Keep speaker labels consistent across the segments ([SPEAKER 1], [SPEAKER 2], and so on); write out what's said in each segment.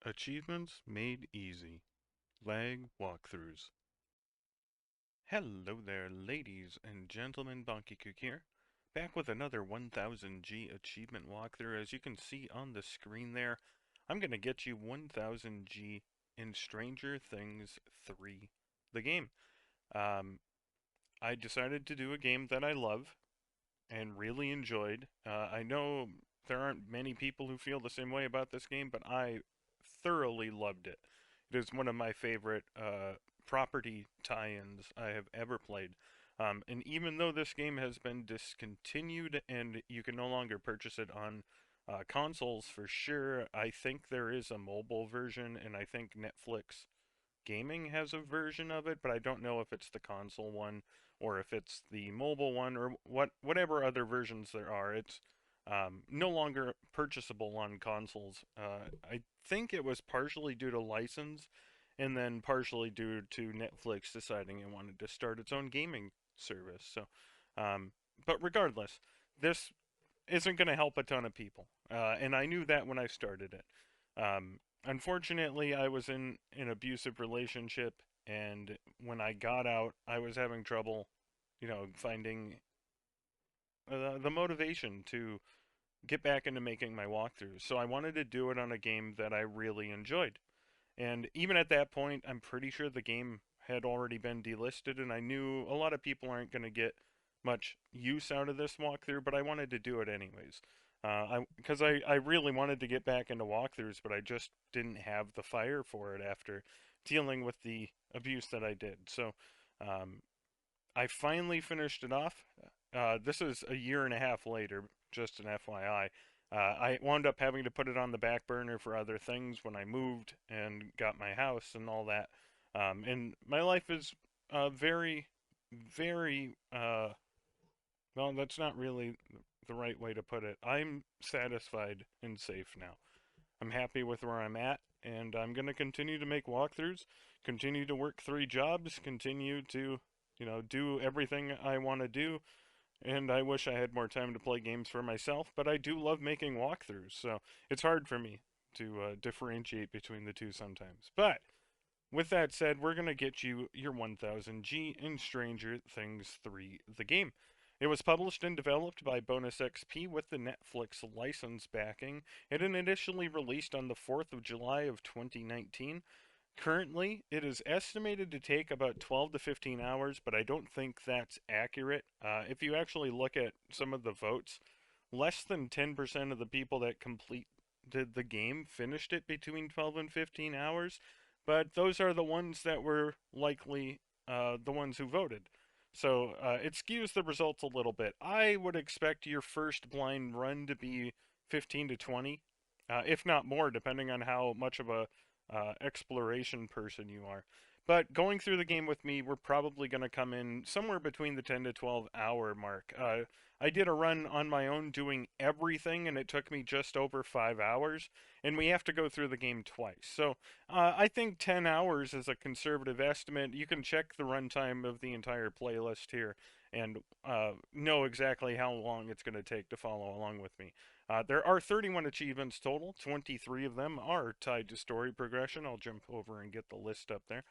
[SPEAKER 1] Achievements made easy. Lag walkthroughs. Hello there, ladies and gentlemen. Bonkekook here, back with another 1000G achievement walkthrough. As you can see on the screen there, I'm going to get you 1000G in Stranger Things 3, the game. Um, I decided to do a game that I love and really enjoyed. I know there aren't many people who feel the same way about this game, but I thoroughly loved it. It is one of my favorite property tie-ins I have ever played. And even though this game has been discontinued and you can no longer purchase it on consoles for sure, I think there is a mobile version, and I think Netflix Gaming has a version of it, but I don't know if it's the console one or if it's the mobile one or whatever other versions there are. It's no longer purchasable on consoles. I think it was partially due to license, and then partially due to Netflix deciding it wanted to start its own gaming service. So, um, but regardless, this isn't going to help a ton of people, and I knew that when I started it. Unfortunately, I was in an abusive relationship, and when I got out, I was having trouble, finding the motivation to get back into making my walkthroughs. So I wanted to do it on a game that I really enjoyed. And even at that point, I'm pretty sure the game had already been delisted, and I knew a lot of people aren't going to get much use out of this walkthrough, but I wanted to do it anyways. Because I really wanted to get back into walkthroughs, but I just didn't have the fire for it after dealing with the abuse that I did. So um, I finally finished it off. This is a year and a half later, just an FYI. I wound up having to put it on the back burner for other things when I moved and got my house and all that. And my life is very, very, well, that's not really the right way to put it. I'm satisfied and safe now. I'm happy with where I'm at, and I'm going to continue to make walkthroughs, continue to work 3 jobs, continue to, do everything I want to do. And I wish I had more time to play games for myself, but I do love making walkthroughs, so it's hard for me to differentiate between the two sometimes. But with that said, we're going to get you your 1000G in Stranger Things 3, the game. It was published and developed by BONUSXP with the Netflix license backing. It initially released on the 4th of July of 2019. Currently, it is estimated to take about 12 to 15 hours, but I don't think that's accurate. If you actually look at some of the votes, less than 10% of the people that completed the game finished it between 12 and 15 hours, but those are the ones that were likely the ones who voted. So it skews the results a little bit. I would expect your first blind run to be 15 to 20, if not more, depending on how much of a exploration person you are. But going through the game with me, we're probably going to come in somewhere between the 10 to 12 hour mark. I did a run on my own doing everything, and it took me just over 5 hours. And we have to go through the game twice. So I think 10 hours is a conservative estimate. You can check the runtime of the entire playlist here and know exactly how long it's going to take to follow along with me. There are 31 achievements total. 23 of them are tied to story progression. I'll jump over and get the list up there.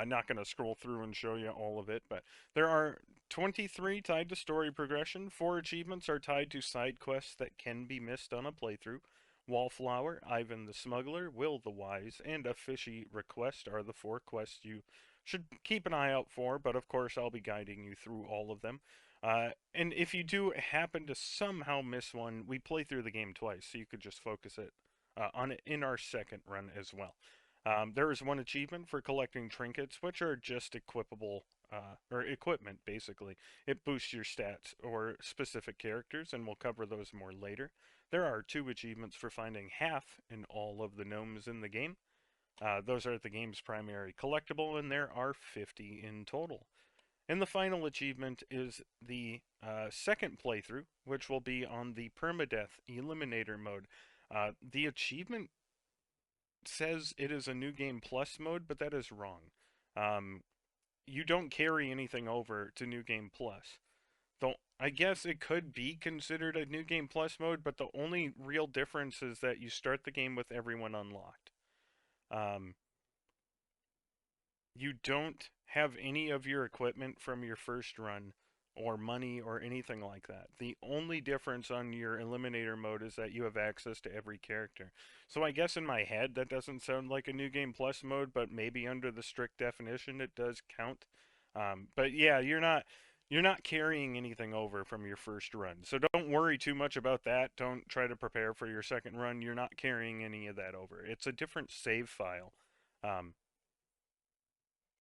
[SPEAKER 1] Not going to scroll through and show you all of it, but there are 23 tied to story progression. 4 achievements are tied to side quests that can be missed on a playthrough. Wallflower, Ivan the Smuggler, Will the Wise, and a Fishy Request are the 4 quests you should keep an eye out for, but of course I'll be guiding you through all of them. And if you do happen to somehow miss one, we play through the game twice, so you could just focus it on it in our second run as well. There is one achievement for collecting trinkets, which are just equipable, or equipment, basically. It boosts your stats or specific characters, and we'll cover those more later. There are 2 achievements for finding half in all of the gnomes in the game. Those are the game's primary collectible, and there are 50 in total. And the final achievement is the second playthrough, which will be on the permadeath eliminator mode. The achievement says it is a new game plus mode, but that is wrong. Um, you don't carry anything over to new game plus. The I guess it could be considered a New Game Plus mode, but the only real difference is that you start the game with everyone unlocked. Um, you don't have any of your equipment from your first run or money or anything like that. The only difference on your Eliminator mode is that you have access to every character. So I guess in my head that doesn't sound like a New Game Plus mode, but maybe under the strict definition it does count. But yeah, you're not carrying anything over from your first run. So don't worry too much about that. Don't try to prepare for your second run. You're not carrying any of that over. It's a different save file. Um,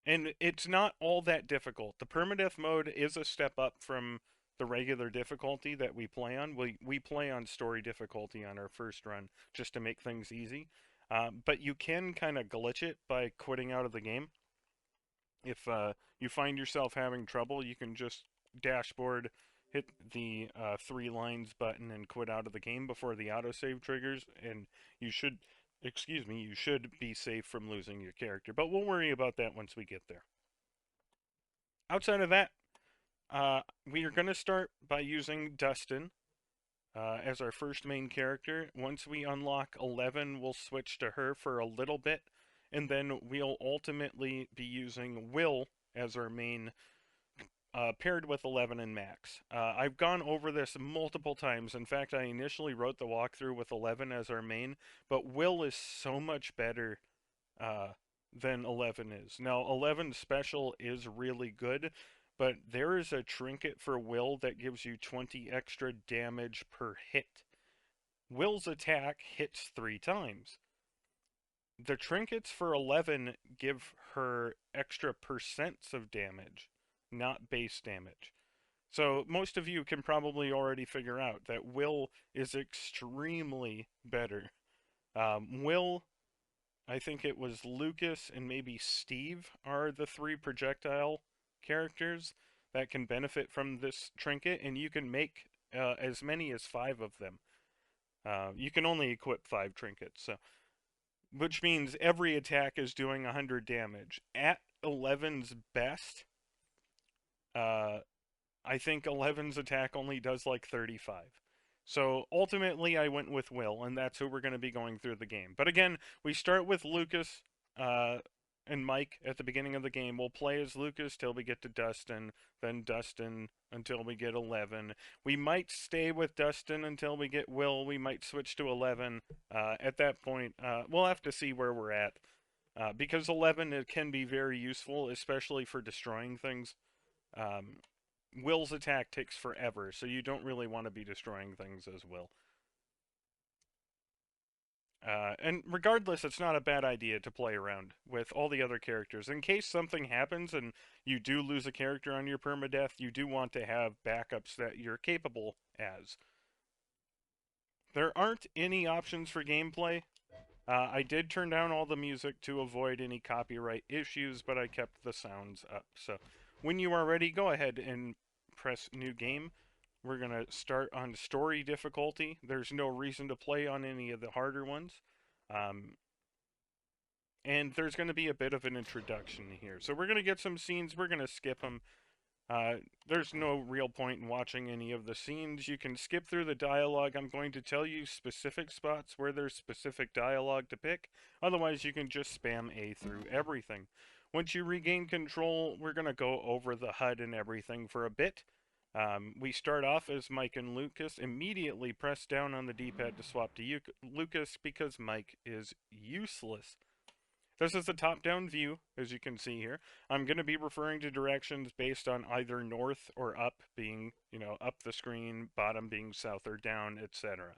[SPEAKER 1] and it's not all that difficult. The permadeath mode is a step up from the regular difficulty that we play on. We play on story difficulty on our first run just to make things easy. But you can kind of glitch it by quitting out of the game. If you find yourself having trouble, you can just dashboard, hit the 3 lines button, and quit out of the game before the autosave triggers, and you should, excuse me, you should be safe from losing your character. But we'll worry about that once we get there. Outside of that, we are going to start by using Dustin as our first main character. Once we unlock 11, we'll switch to her for a little bit, and then we'll ultimately be using Will as our main, paired with 11 and Max. I've gone over this multiple times. In fact, I initially wrote the walkthrough with 11 as our main, but Will is so much better uh, than 11 is. Now, 11 special is really good, but there is a trinket for Will that gives you 20 extra damage per hit. Will's attack hits 3 times. The trinkets for 11 give her extra percents of damage, not base damage. So most of you can probably already figure out that Will is extremely better. Will, I think it was Lucas and maybe Steve are the 3 projectile characters that can benefit from this trinket, and you can make as many as 5 of them. You can only equip 5 trinkets, so which means every attack is doing 100 damage. At 11's best, uh, I think 11's attack only does like 35. So ultimately, I went with Will, and that's who we're going to be going through the game. But again, we start with Lucas and Mike at the beginning of the game. We'll play as Lucas till we get to Dustin, then Dustin until we get 11. We might stay with Dustin until we get Will. We might switch to 11. At that point, we'll have to see where we're at. Because 11 it can be very useful, especially for destroying things. Um, Will's attack takes forever, so you don't really want to be destroying things as Will. And regardless, it's not a bad idea to play around with all the other characters. In case something happens and you do lose a character on your permadeath, you do want to have backups that you're capable as. There aren't any options for gameplay. I did turn down all the music to avoid any copyright issues, but I kept the sounds up. So when you are ready, go ahead and press New Game. We're going to start on story difficulty. There's no reason to play on any of the harder ones. And there's going to be a bit of an introduction here. So we're going to get some scenes. We're going to skip them. There's no real point in watching any of the scenes. You can skip through the dialogue. I'm going to tell you specific spots where there's specific dialogue to pick. Otherwise, you can just spam A through everything. Once you regain control, we're going to go over the HUD and everything for a bit. We start off as Mike and Lucas. Immediately press down on the D-pad to swap to Lucas because Mike is useless. This is the top-down view, as you can see here. I'm going to be referring to directions based on either north or up being, up the screen, bottom being south or down, etc.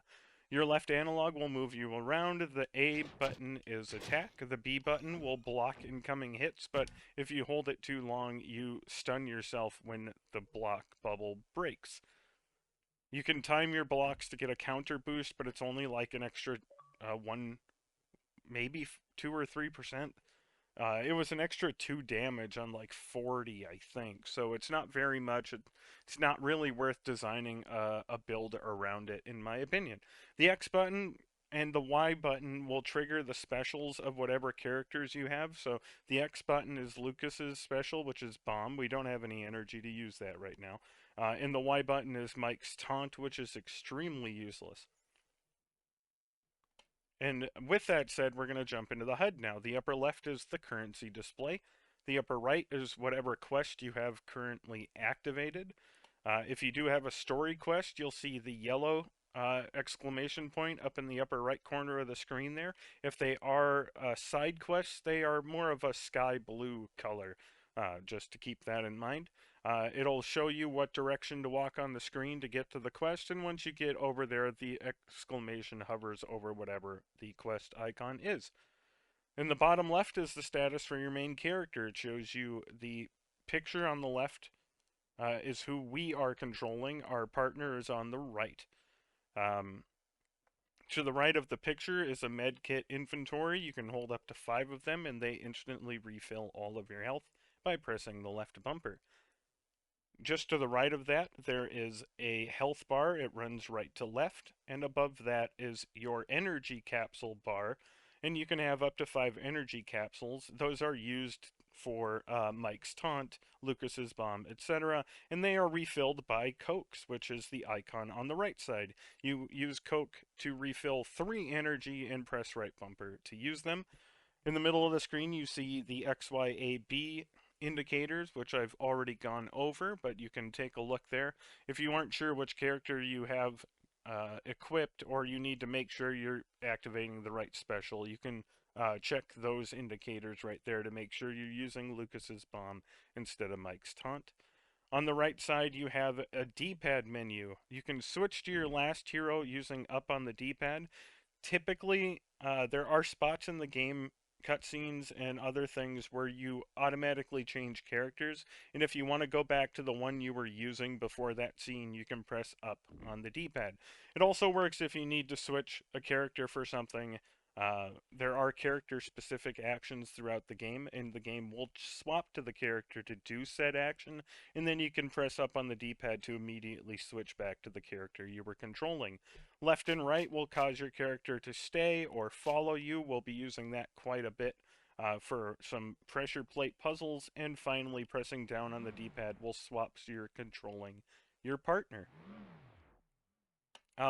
[SPEAKER 1] Your left analog will move you around. The A button is attack. The B button will block incoming hits, but if you hold it too long, you stun yourself when the block bubble breaks. You can time your blocks to get a counter boost, but it's only like an extra 1, maybe 2 or 3%. It was an extra 2 damage on like 40, I think. So it's not very much. It's not really worth designing a build around it, in my opinion. The X button and the Y button will trigger the specials of whatever characters you have. So the X button is Lucas's special, which is Bomb. We don't have any energy to use that right now. And the Y button is Mike's taunt, which is extremely useless. And with that said, we're going to jump into the HUD now. The upper left is the currency display. The upper right is whatever quest you have currently activated. If you do have a story quest, you'll see the yellow exclamation point up in the upper right corner of the screen there. If they are side quests, they are more of a sky blue color, just to keep that in mind. It'll show you what direction to walk on the screen to get to the quest, and once you get over there, the exclamation hovers over whatever the quest icon is. In the bottom left is the status for your main character. It shows you the picture on the left is who we are controlling. Our partner is on the right. Um, to the right of the picture is a med kit inventory. You can hold up to 5 of them, and they instantly refill all of your health by pressing the left bumper. Just to the right of that, there is a health bar. It runs right to left, and above that is your energy capsule bar, and you can have up to 5 energy capsules. Those are used for Mike's taunt, Lucas's bomb, etc., and they are refilled by Cokes, which is the icon on the right side. You use Coke to refill 3 energy and press right bumper to use them. In the middle of the screen, you see the XYAB indicators, which I've already gone over, but you can take a look there. If you aren't sure which character you have equipped, or you need to make sure you're activating the right special, you can check those indicators right there to make sure you're using Lucas's bomb instead of Mike's taunt. On the right side, you have a D-pad menu. You can switch to your last hero using up on the D-pad. Typically, there are spots in the game, cutscenes and other things, where you automatically change characters, and if you want to go back to the one you were using before that scene, you can press up on the D-pad. It also works if you need to switch a character for something. There are character-specific actions throughout the game, and the game will swap to the character to do said action, and then you can press up on the D-pad to immediately switch back to the character you were controlling. Left and right will cause your character to stay or follow you. We'll be using that quite a bit for some pressure plate puzzles, and finally pressing down on the D-pad will swap so you're controlling your partner.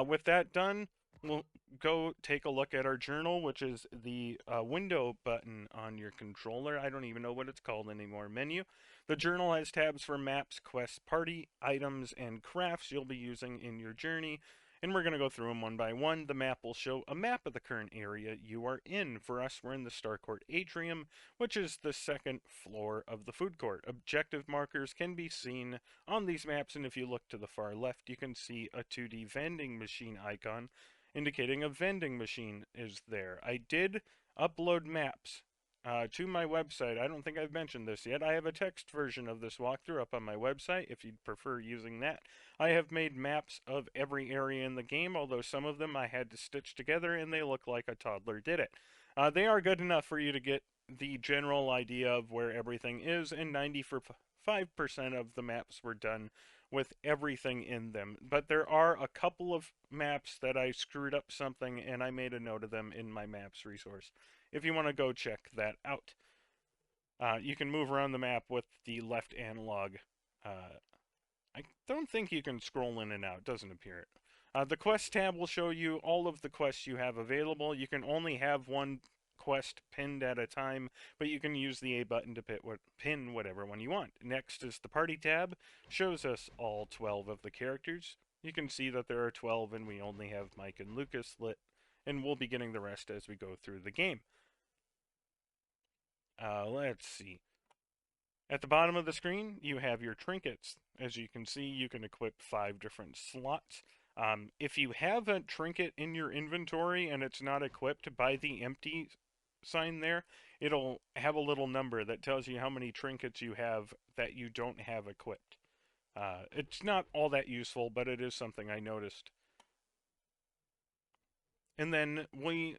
[SPEAKER 1] With that done, we'll go take a look at our journal, which is the window button on your controller. I don't even know what it's called anymore. Menu. The journal has tabs for maps, quests, party, items, and crafts you'll be using in your journey. And we're going to go through them one by one. The map will show a map of the current area you are in. For us, we're in the Star Court Atrium, which is the second floor of the food court. Objective markers can be seen on these maps, and if you look to the far left, you can see a 2D vending machine icon indicating a vending machine is there. I did upload maps to my website. I don't think I've mentioned this yet. I have a text version of this walkthrough up on my website if you'd prefer using that. I have made maps of every area in the game, although some of them I had to stitch together and they look like a toddler did it. They are good enough for you to get the general idea of where everything is, and 95% of the maps were done with everything in them. But there are a couple of maps that I screwed up something, and I made a note of them in my maps resource if you want to go check that out. You can move around the map with the left analog. I don't think you can scroll in and out. It doesn't appear it. The quest tab will show you all of the quests you have available. You can only have one quest pinned at a time, but you can use the A button to pin whatever one you want. Next is the party tab. Shows us all 12 of the characters. You can see that there are 12 and we only have Mike and Lucas lit, and we'll be getting the rest as we go through the game. Let's see. At the bottom of the screen, you have your trinkets. As you can see, you can equip 5 different slots. If you have a trinket in your inventory and it's not equipped, by the empty sign there, it'll have a little number that tells you how many trinkets you have that you don't have equipped. It's not all that useful, but it is something I noticed. And then we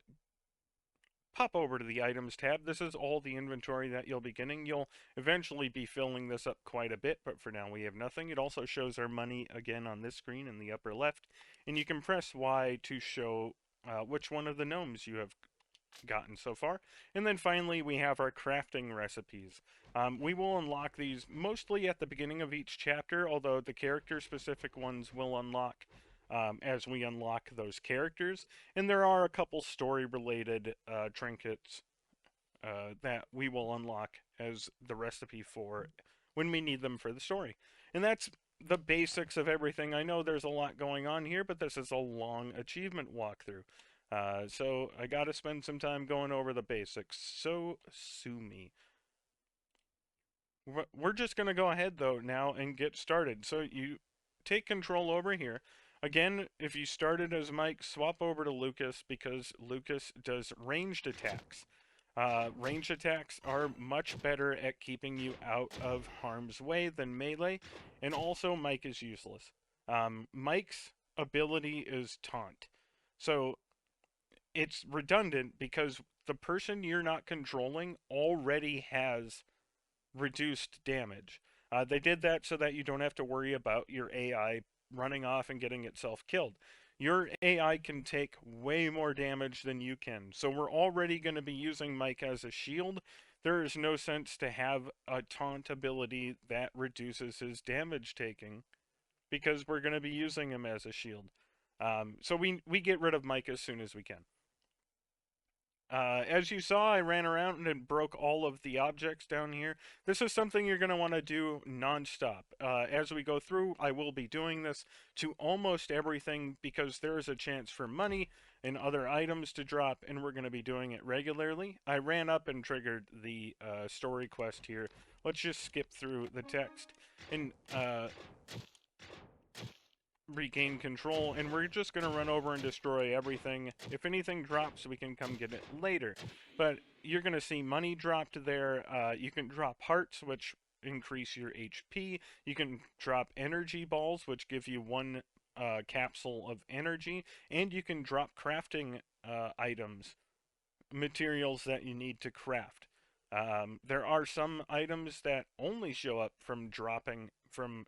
[SPEAKER 1] pop over to the items tab. This is all the inventory that you'll be getting. You'll eventually be filling this up quite a bit, but for now we have nothing. It also shows our money again on this screen in the upper left, and you can press Y to show which one of the gnomes you have gotten so far. And then finally, we have our crafting recipes. We will unlock these mostly at the beginning of each chapter, although the character-specific ones will unlock as we unlock those characters. And there are a couple story-related trinkets that we will unlock as the recipe for when we need them for the story. And that's the basics of everything. I know there's a lot going on here, but this is a long achievement walkthrough. So I got to spend some time going over the basics. So sue me. We're just going to go ahead, though, now and get started. So you take control over here. Again, if you started as Mike, swap over to Lucas because Lucas does ranged attacks. Ranged attacks are much better at keeping you out of harm's way than melee, and also Mike is useless. Mike's ability is taunt. So it's redundant because the person you're not controlling already has reduced damage. They did that so that you don't have to worry about your AI running off and getting itself killed. Your AI can take way more damage than you can. So we're already going to be using Mike as a shield. There is no sense to have a taunt ability that reduces his damage taking because we're going to be using him as a shield. So we get rid of Mike as soon as we can. As you saw, I ran around and broke all of the objects down here. This is something you're going to want to do non-stop. As we go through, I will be doing this to almost everything because there is a chance for money and other items to drop, and we're going to be doing it regularly. I ran up and triggered the story quest here. Let's just skip through the text. And regain control, and we're just going to run over and destroy everything. If anything drops, we can come get it later. But you're going to see money dropped there. You can drop hearts, which increase your HP. You can drop energy balls, which give you one capsule of energy. And you can drop crafting items, materials that you need to craft. There are some items that only show up from dropping from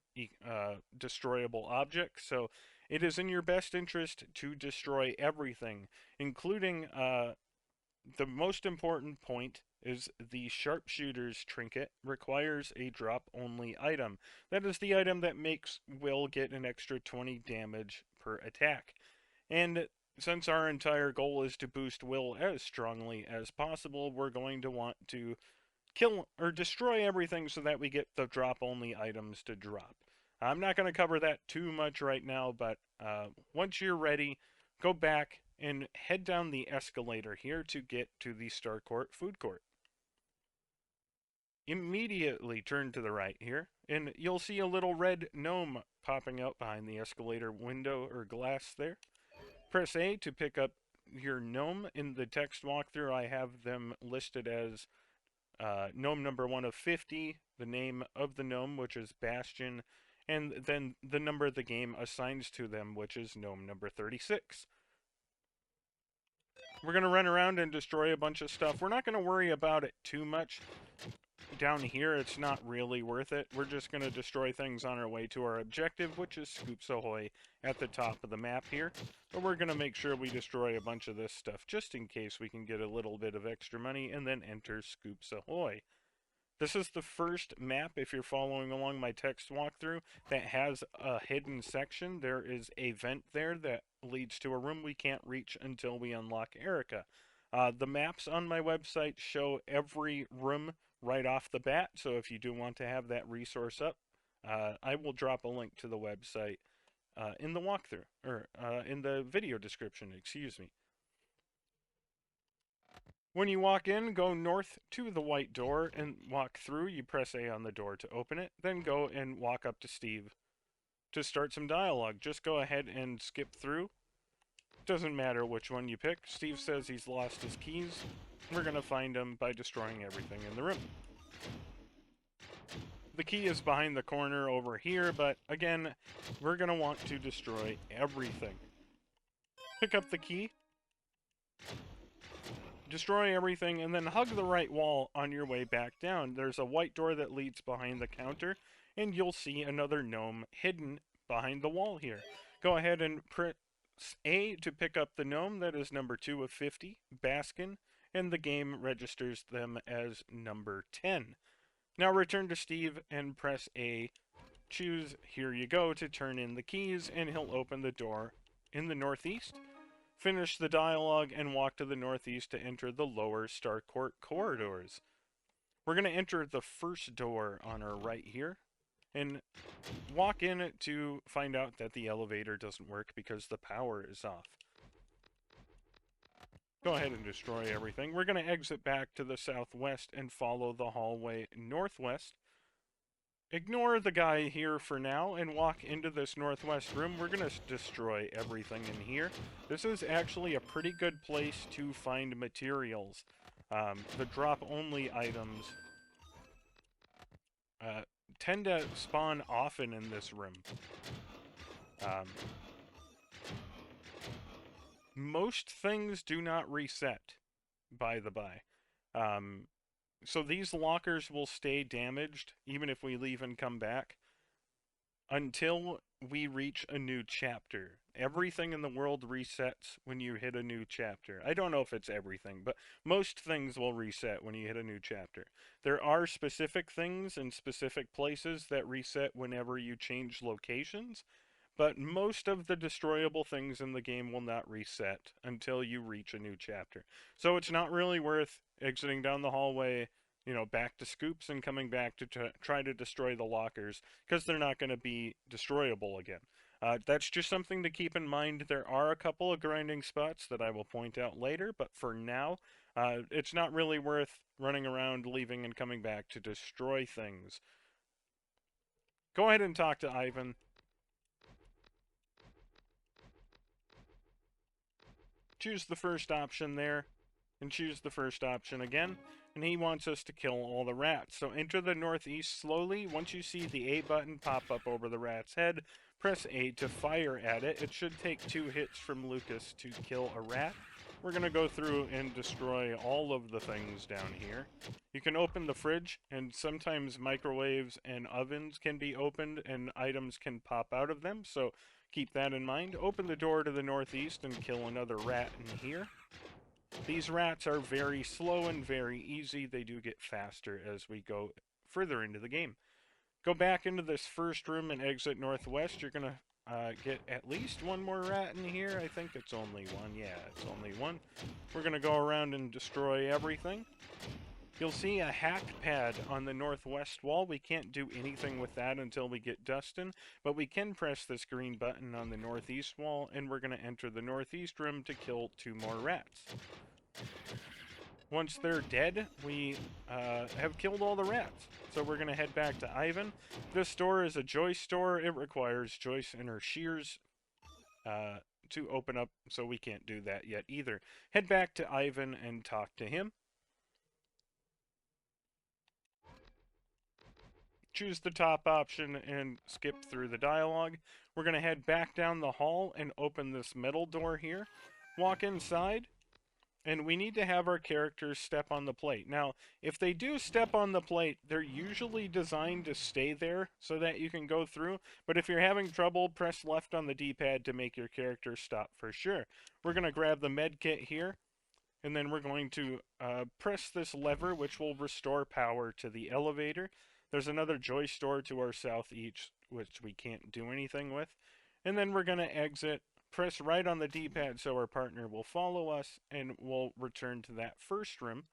[SPEAKER 1] destroyable objects, so it is in your best interest to destroy everything, including the most important point is the sharpshooter's trinket requires a drop-only item. That is the item that makes Will get an extra 20 damage per attack. And since our entire goal is to boost Will as strongly as possible, we're going to want to kill or destroy everything so that we get the drop-only items to drop. I'm not going to cover that too much right now, but once you're ready, go back and head down the escalator here to get to the Starcourt food court. Immediately turn to the right here, and you'll see a little red gnome popping out behind the escalator window or glass there. Press A to pick up your gnome. In the text walkthrough, I have them listed as gnome number 1 of 50, the name of the gnome, which is Bastion, and then the number the game assigns to them, which is gnome number 36. We're going to run around and destroy a bunch of stuff. We're not going to worry about it too much. Down here, it's not really worth it. We're just going to destroy things on our way to our objective, which is Scoops Ahoy at the top of the map here. But we're going to make sure we destroy a bunch of this stuff just in case we can get a little bit of extra money and then enter Scoops Ahoy. This is the first map, if you're following along my text walkthrough, that has a hidden section. There is a vent there that leads to a room we can't reach until we unlock Erica. The maps on my website show every room right off the bat, so if you do want to have that resource up, I will drop a link to the website in the walkthrough, or in the video description, excuse me. When you walk in, go north to the white door and walk through. You press A on the door to open it, then go and walk up to Steve to start some dialogue. Just go ahead and skip through. Doesn't matter which one you pick. Steve says he's lost his keys. We're going to find him by destroying everything in the room. The key is behind the corner over here, but again, we're going to want to destroy everything. Pick up the key, destroy everything, and then hug the right wall on your way back down. There's a white door that leads behind the counter, and you'll see another gnome hidden behind the wall here. Go ahead and press A to pick up the gnome. That is number 2 of 50, Baskin. and the game registers them as number 10. Now return to Steve and press A. Choose "Here you go" to turn in the keys, and he'll open the door in the northeast. Finish the dialogue and walk to the northeast to enter the lower Starcourt corridors. We're going to enter the first door on our right here and walk in to find out that the elevator doesn't work because the power is off. Go ahead and destroy everything. We're going to exit back to the southwest and follow the hallway northwest. Ignore the guy here for now and walk into this northwest room. We're going to destroy everything in here. This is actually a pretty good place to find materials. The drop-only items tend to spawn often in this room. Most things do not reset, by the by. So these lockers will stay damaged, even if we leave and come back, until we reach a new chapter. Everything in the world resets when you hit a new chapter. I don't know if it's everything, but most things will reset when you hit a new chapter. There are specific things in specific places that reset whenever you change locations, but most of the destroyable things in the game will not reset until you reach a new chapter. So it's not really worth exiting down the hallway, back to Scoops and coming back to try to destroy the lockers, because they're not going to be destroyable again. That's just something to keep in mind. There are a couple of grinding spots that I will point out later, but for now, it's not really worth running around, leaving and coming back to destroy things. Go ahead and talk to Ivan. Choose the first option there, and choose the first option again, and he wants us to kill all the rats. So enter the northeast slowly. Once you see the A button pop up over the rat's head, press A to fire at it. It should take 2 hits from Lucas to kill a rat. We're going to go through and destroy all of the things down here. You can open the fridge, and sometimes microwaves and ovens can be opened and items can pop out of them, so keep that in mind. Open the door to the northeast and kill another rat in here. These rats are very slow and very easy. They do get faster as we go further into the game. Go back into this first room and exit northwest. You're going to get at least one more rat in here. I think it's only one. Yeah, it's only one. We're going to go around and destroy everything. You'll see a hack pad on the northwest wall. We can't do anything with that until we get Dustin, but we can press this green button on the northeast wall, and we're going to enter the northeast room to kill 2 more rats. Once they're dead, we have killed all the rats. So we're going to head back to Ivan. This store is a Joyce store. It requires Joyce and her shears to open up, so we can't do that yet either. Head back to Ivan and talk to him. Choose the top option and skip through the dialogue. We're going to head back down the hall and open this metal door here. Walk inside, and we need to have our characters step on the plate. Now, if they do step on the plate, they're usually designed to stay there so that you can go through. But if you're having trouble, press left on the D-pad to make your character stop for sure. We're going to grab the med kit here, and then we're going to press this lever, which will restore power to the elevator. There's another Joy store to our southeast, which we can't do anything with. And then we're going to exit, press right on the D-pad so our partner will follow us, and we'll return to that first room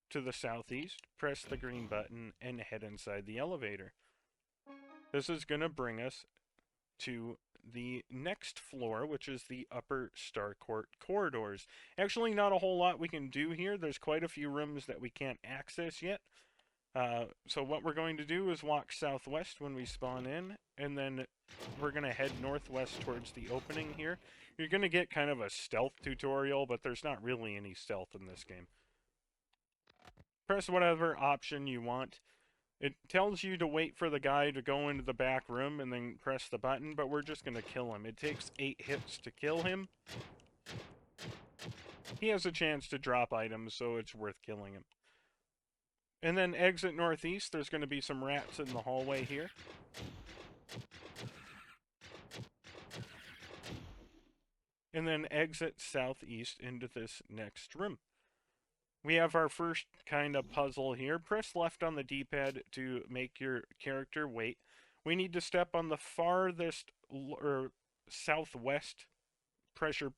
[SPEAKER 1] to the southeast, press the green button, and head inside the elevator. This is going to bring us to the next floor, which is the upper Starcourt corridors. Actually, not a whole lot we can do here. There's quite a few rooms that we can't access yet. So what we're going to do is walk southwest when we spawn in, and then we're going to head northwest towards the opening here. You're going to get kind of a stealth tutorial, but there's not really any stealth in this game. Press whatever option you want. It tells you to wait for the guy to go into the back room and then press the button, but we're just going to kill him. It takes 8 hits to kill him. He has a chance to drop items, so it's worth killing him. And then exit northeast. There's going to be some rats in the hallway here. And then exit southeast into this next room. we have our first kind of puzzle here. Press left on the D-pad to make your character wait. We need to step on the farthest or southwest pressure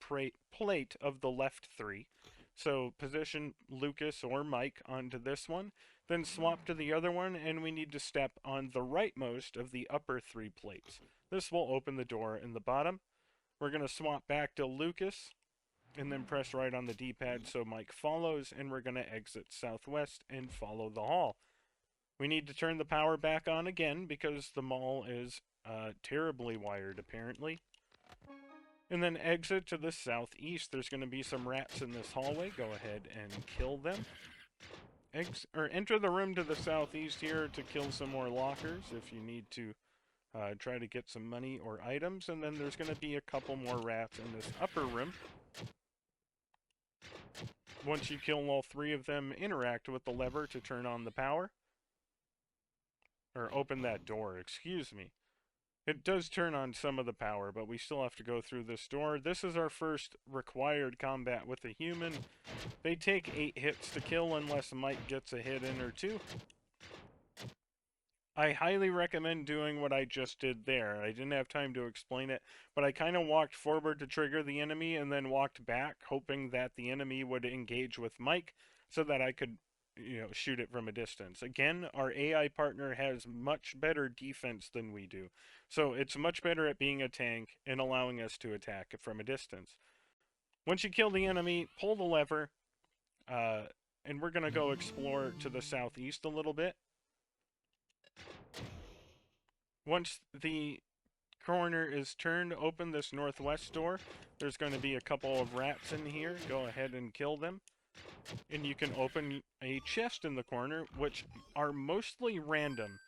[SPEAKER 1] plate of the left three. So position Lucas or Mike onto this one, then swap to the other one, and we need to step on the rightmost of the upper three plates. This will open the door in the bottom. We're going to swap back to Lucas, and then press right on the D-pad so Mike follows, and we're going to exit southwest and follow the hall. We need to turn the power back on again because the mall is terribly wired apparently. And then exit to the southeast. There's going to be some rats in this hallway. Go ahead and kill them. Enter the room to the southeast here to kill some more lockers if you need to try to get some money or items. And then there's going to be a couple more rats in this upper room. Once you kill all three of them, interact with the lever to turn on the power. Or open that door, excuse me. It does turn on some of the power, but we still have to go through this door. This is our first required combat with a human. They take 8 hits to kill unless Mike gets a hit in or 2. I highly recommend doing what I just did there. I didn't have time to explain it, but I kind of walked forward to trigger the enemy and then walked back, hoping that the enemy would engage with Mike so that I could shoot it from a distance. Again, our AI partner has much better defense than we do. So it's much better at being a tank and allowing us to attack it from a distance. Once you kill the enemy, pull the lever, and we're going to go explore to the southeast a little bit. Once the corner is turned, open this northwest door. There's going to be a couple of rats in here. Go ahead and kill them. And you can open a chest in the corner, which are mostly random.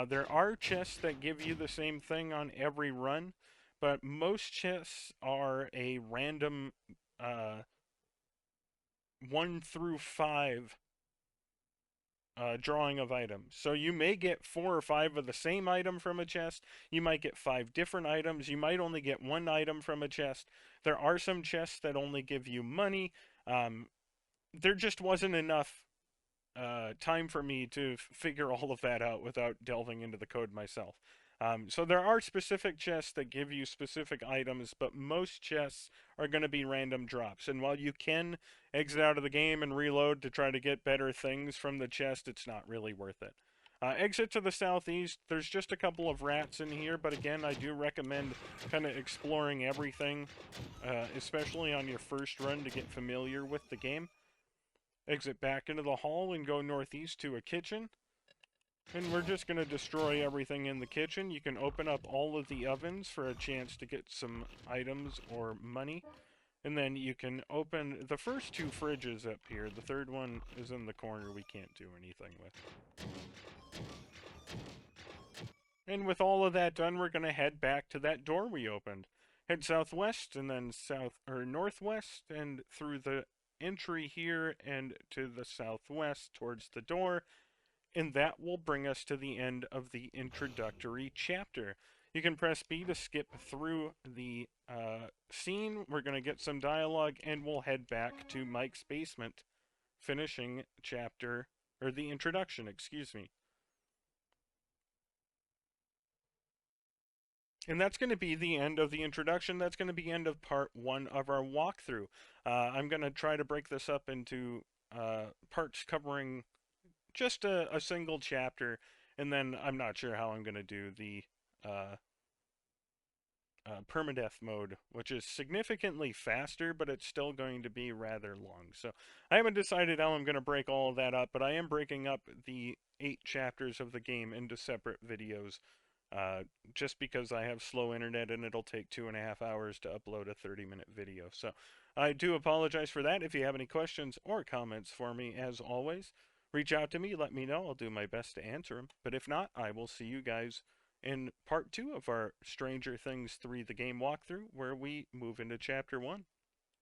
[SPEAKER 1] There are chests that give you the same thing on every run, but most chests are a random 1 through 5 drawing of items. So you may get 4 or 5 of the same item from a chest. You might get 5 different items. You might only get 1 item from a chest. There are some chests that only give you money. There just wasn't enough time for me to figure all of that out without delving into the code myself. So there are specific chests that give you specific items, but most chests are going to be random drops. And while you can exit out of the game and reload to try to get better things from the chest, it's not really worth it. Exit to the southeast. There's just a couple of rats in here, but again, I do recommend kind of exploring everything, especially on your first run to get familiar with the game. Exit back into the hall and go northeast to a kitchen. And we're just going to destroy everything in the kitchen. You can open up all of the ovens for a chance to get some items or money. And then you can open the first 2 fridges up here. The third one is in the corner we can't do anything with. And with all of that done, we're going to head back to that door we opened. Head southwest and then northwest and through the entry here and to the southwest towards the door, and that will bring us to the end of the introductory chapter. You can press B to skip through the scene. We're going to get some dialogue and we'll head back to Mike's basement, finishing the introduction, excuse me. And that's going to be the end of the introduction. That's going to be the end of part 1 of our walkthrough. I'm going to try to break this up into parts covering just a single chapter, and then I'm not sure how I'm going to do the permadeath mode, which is significantly faster, but it's still going to be rather long. So I haven't decided how I'm going to break all of that up, but I am breaking up the 8 chapters of the game into separate videos. Just because I have slow internet and it'll take 2.5 hours to upload a 30-minute video. So I do apologize for that. If you have any questions or comments for me, as always, reach out to me, let me know. I'll do my best to answer them. But if not, I will see you guys in part 2 of our Stranger Things 3 the game walkthrough, where we move into chapter 1.